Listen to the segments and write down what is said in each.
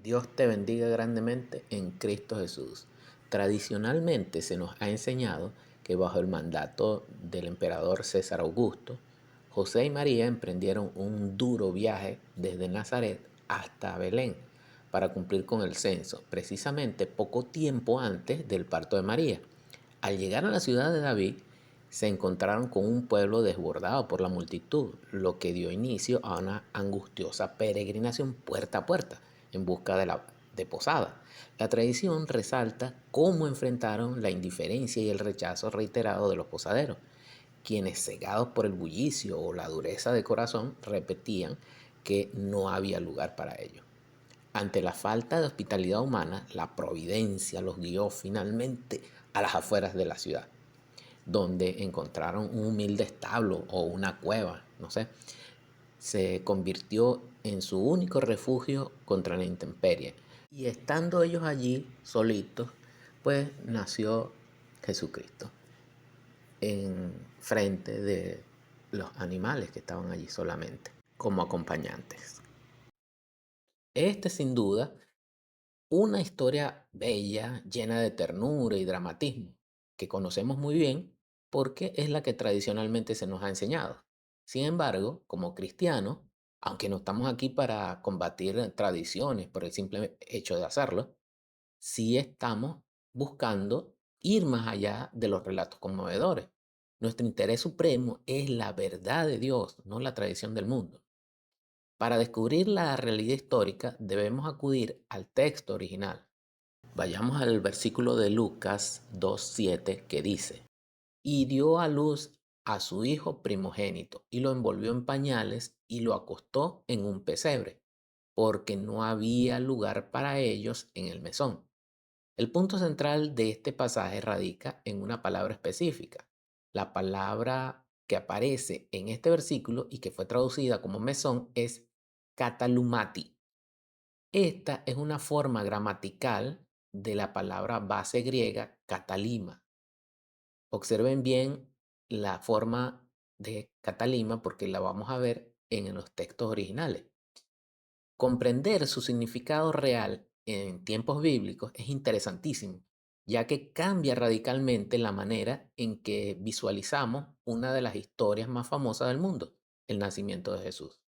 Dios te bendiga grandemente en Cristo Jesús. Tradicionalmente se nos ha enseñado que bajo el mandato del emperador César Augusto, José y María emprendieron un duro viaje desde Nazaret hasta Belén para cumplir con el censo, precisamente poco tiempo antes del parto de María. Al llegar a la ciudad de David, se encontraron con un pueblo desbordado por la multitud, lo que dio inicio a una angustiosa peregrinación puerta a puerta en busca de posada. La tradición resalta cómo enfrentaron la indiferencia y el rechazo reiterado de los posaderos, quienes cegados por el bullicio o la dureza de corazón repetían que no había lugar para ellos. Ante la falta de hospitalidad humana, la providencia los guió finalmente a las afueras de la ciudad, donde encontraron un humilde establo o una cueva, no sé. Se convirtió en su único refugio contra la intemperie. Y estando ellos allí solitos, pues nació Jesucristo en frente de los animales que estaban allí solamente, como acompañantes. Este sin duda una historia bella, llena de ternura y dramatismo, que conocemos muy bien porque es la que tradicionalmente se nos ha enseñado. Sin embargo, como cristianos, aunque no estamos aquí para combatir tradiciones por el simple hecho de hacerlo, sí estamos buscando ir más allá de los relatos conmovedores. Nuestro interés supremo es la verdad de Dios, no la tradición del mundo. Para descubrir la realidad histórica debemos acudir al texto original. Vayamos al versículo de Lucas 2:7 que dice, y dio a luz a su hijo primogénito y lo envolvió en pañales y lo acostó en un pesebre, porque no había lugar para ellos en el mesón. El punto central de este pasaje radica en una palabra específica. La palabra que aparece en este versículo y que fue traducida como mesón es katalumati. Esta es una forma gramatical de la palabra base griega catalima. Observen bien la forma de catalima porque la vamos a ver en los textos originales. Comprender su significado real en tiempos bíblicos es interesantísimo, ya que cambia radicalmente la manera en que visualizamos una de las historias más famosas del mundo, el nacimiento de Jesús.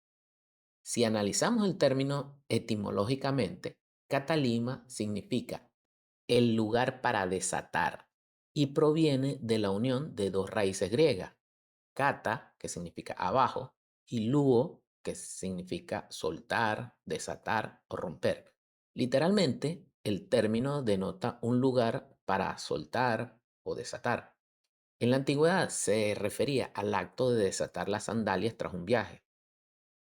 Si analizamos el término etimológicamente, catalima significa el lugar para desatar y proviene de la unión de dos raíces griegas, kata, que significa abajo, y luo, que significa soltar, desatar o romper. Literalmente, el término denota un lugar para soltar o desatar. En la antigüedad se refería al acto de desatar las sandalias tras un viaje,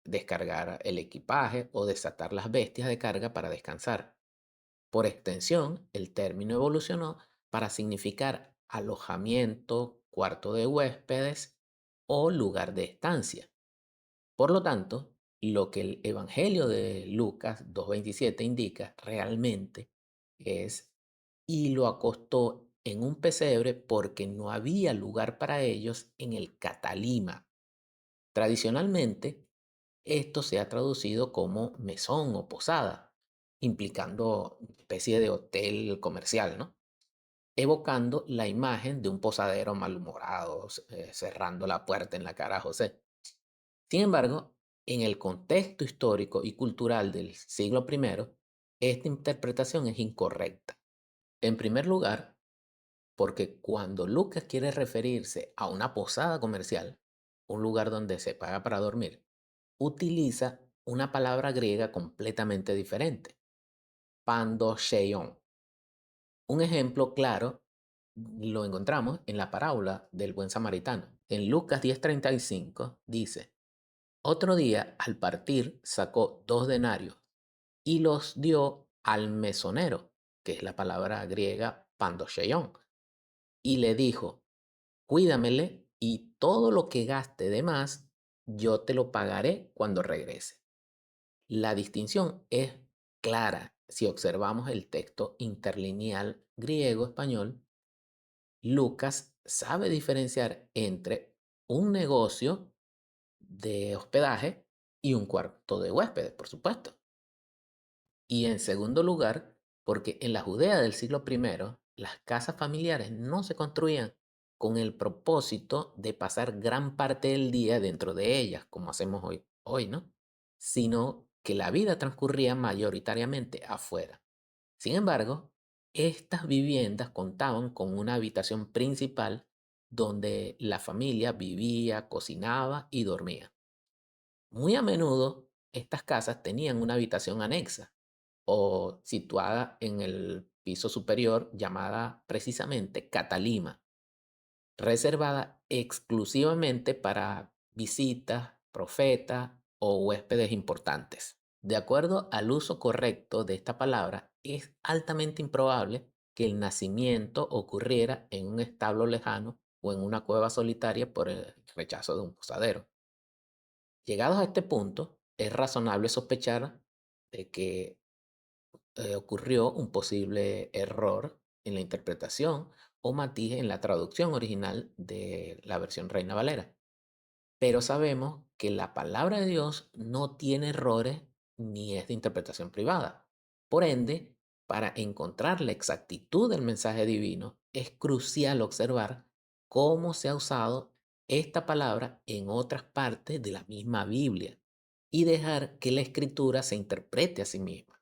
descargar el equipaje o desatar las bestias de carga para descansar. Por extensión, el término evolucionó para significar alojamiento, cuarto de huéspedes o lugar de estancia. Por lo tanto, lo que el Evangelio de Lucas 2:27 indica realmente es, y lo acostó en un pesebre porque no había lugar para ellos en el Catalima. Tradicionalmente, esto se ha traducido como mesón o posada, implicando una especie de hotel comercial, ¿no? Evocando la imagen de un posadero malhumorado, cerrando la puerta en la cara a José. Sin embargo, en el contexto histórico y cultural del siglo I, esta interpretación es incorrecta. En primer lugar, porque cuando Lucas quiere referirse a una posada comercial, un lugar donde se paga para dormir, utiliza una palabra griega completamente diferente, pandosheion. Un ejemplo claro lo encontramos en la parábola del buen samaritano. En Lucas 10:35 dice, otro día al partir sacó 2 denarios y los dio al mesonero, que es la palabra griega pandosheion, y le dijo, cuídamele y todo lo que gaste de más, yo te lo pagaré cuando regrese. La distinción es clara si observamos el texto interlineal griego-español. Lucas sabe diferenciar entre un negocio de hospedaje y un cuarto de huéspedes, por supuesto. Y en segundo lugar, porque en la Judea del siglo primero, las casas familiares no se construían con el propósito de pasar gran parte del día dentro de ellas, como hacemos hoy, ¿no? Sino que la vida transcurría mayoritariamente afuera. Sin embargo, estas viviendas contaban con una habitación principal donde la familia vivía, cocinaba y dormía. Muy a menudo, estas casas tenían una habitación anexa o situada en el piso superior llamada precisamente Catalima, reservada exclusivamente para visitas, profetas o huéspedes importantes. De acuerdo al uso correcto de esta palabra, es altamente improbable que el nacimiento ocurriera en un establo lejano o en una cueva solitaria por el rechazo de un posadero. Llegados a este punto, es razonable sospechar de que ocurrió un posible error en la interpretación o matiz en la traducción original de la versión Reina Valera. Pero sabemos que la palabra de Dios no tiene errores ni es de interpretación privada. Por ende, para encontrar la exactitud del mensaje divino, es crucial observar cómo se ha usado esta palabra en otras partes de la misma Biblia y dejar que la escritura se interprete a sí misma.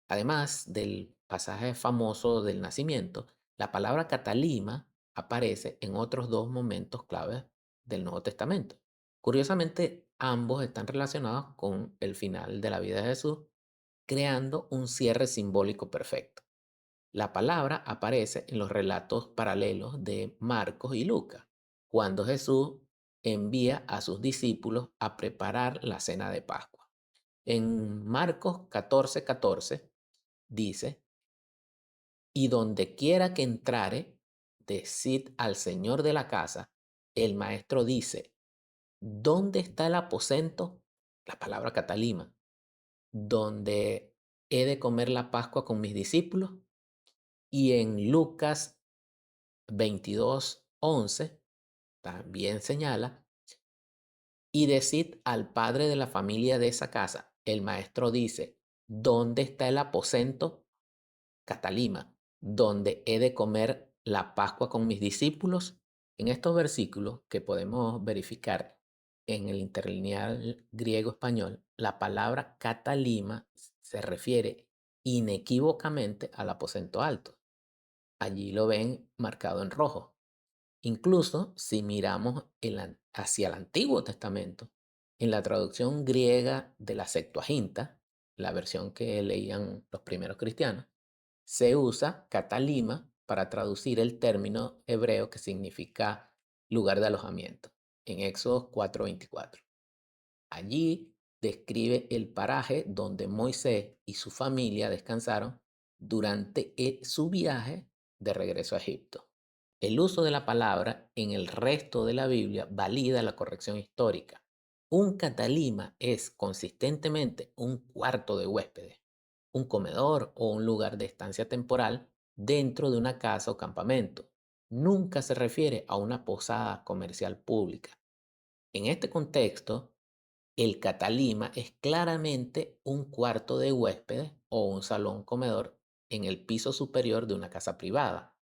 Además del pasaje famoso del nacimiento, la palabra catalima aparece en otros dos momentos claves del Nuevo Testamento. Curiosamente, ambos están relacionados con el final de la vida de Jesús, creando un cierre simbólico perfecto. La palabra aparece en los relatos paralelos de Marcos y Lucas, cuando Jesús envía a sus discípulos a preparar la cena de Pascua. En Marcos 14:14 dice, y donde quiera que entrare, decid al señor de la casa, el maestro dice, ¿dónde está el aposento? La palabra catalima, donde he de comer la Pascua con mis discípulos. Y en Lucas 22:11 también señala, y decid al padre de la familia de esa casa, el maestro dice, ¿dónde está el aposento? Catalima, donde he de comer la Pascua con mis discípulos. En estos versículos que podemos verificar en el interlineal griego-español, la palabra catalima se refiere inequívocamente al aposento alto. Allí lo ven marcado en rojo. Incluso si miramos hacia el Antiguo Testamento, en la traducción griega de la Septuaginta, la versión que leían los primeros cristianos, se usa catalima para traducir el término hebreo que significa lugar de alojamiento, en Éxodo 4:24. Allí describe el paraje donde Moisés y su familia descansaron durante su viaje de regreso a Egipto. El uso de la palabra en el resto de la Biblia valida la corrección histórica. Un catalima es consistentemente un cuarto de huéspedes, un comedor o un lugar de estancia temporal dentro de una casa o campamento. Nunca se refiere a una posada comercial pública. En este contexto, el catalima es claramente un cuarto de huéspedes o un salón comedor en el piso superior de una casa privada,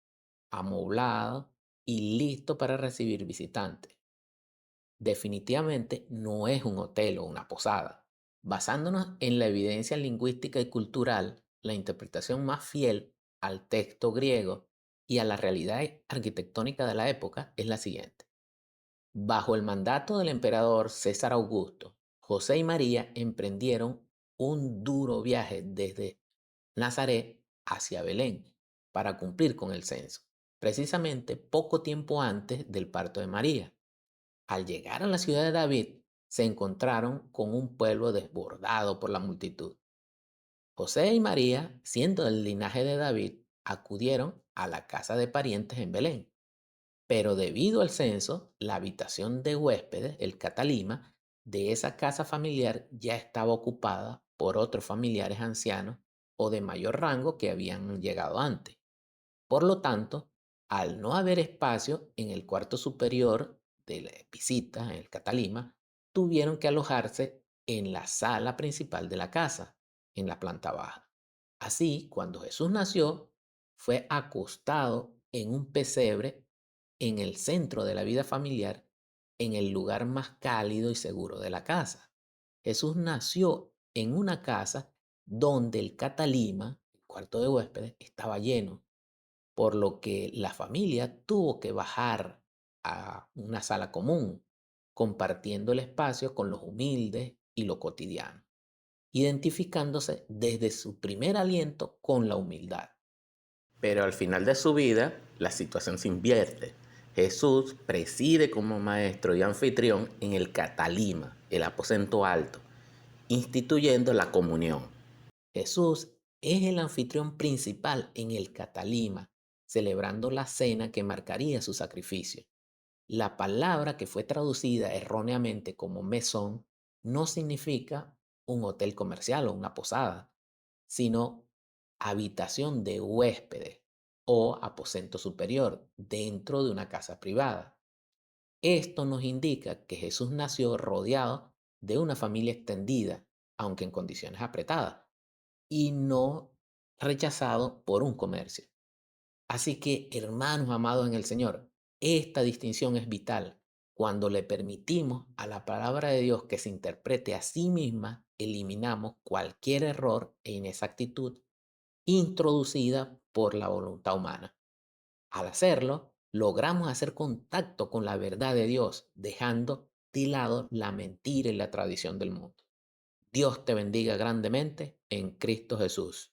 amoblado y listo para recibir visitantes. Definitivamente no es un hotel o una posada. Basándonos en la evidencia lingüística y cultural, la interpretación más fiel al texto griego y a la realidad arquitectónica de la época es la siguiente. Bajo el mandato del emperador César Augusto, José y María emprendieron un duro viaje desde Nazaret hacia Belén para cumplir con el censo, precisamente poco tiempo antes del parto de María. Al llegar a la ciudad de David, se encontraron con un pueblo desbordado por la multitud. José y María, siendo del linaje de David, acudieron a la casa de parientes en Belén. Pero debido al censo, la habitación de huéspedes, el catalima, de esa casa familiar ya estaba ocupada por otros familiares ancianos o de mayor rango que habían llegado antes. Por lo tanto, al no haber espacio en el cuarto superior de la visita, en el catalima, tuvieron que alojarse en la sala principal de la casa. en la planta baja. Así, cuando Jesús nació, fue acostado en un pesebre en el centro de la vida familiar, en el lugar más cálido y seguro de la casa. Jesús nació en una casa donde el catalima, el cuarto de huéspedes, estaba lleno, por lo que la familia tuvo que bajar a una sala común, compartiendo el espacio con los humildes y lo cotidiano, identificándose desde su primer aliento con la humildad. Pero al final de su vida, la situación se invierte. Jesús preside como maestro y anfitrión en el Catalima, el aposento alto, instituyendo la comunión. Jesús es el anfitrión principal en el Catalima, celebrando la cena que marcaría su sacrificio. La palabra que fue traducida erróneamente como mesón no significa un hotel comercial o una posada, sino habitación de huéspedes o aposento superior dentro de una casa privada. Esto nos indica que Jesús nació rodeado de una familia extendida, aunque en condiciones apretadas, y no rechazado por un comercio. Así que, hermanos amados en el Señor, esta distinción es vital. Cuando le permitimos a la palabra de Dios que se interprete a sí misma, eliminamos cualquier error e inexactitud introducida por la voluntad humana. Al hacerlo, logramos hacer contacto con la verdad de Dios, dejando de lado la mentira y la tradición del mundo. Dios te bendiga grandemente en Cristo Jesús.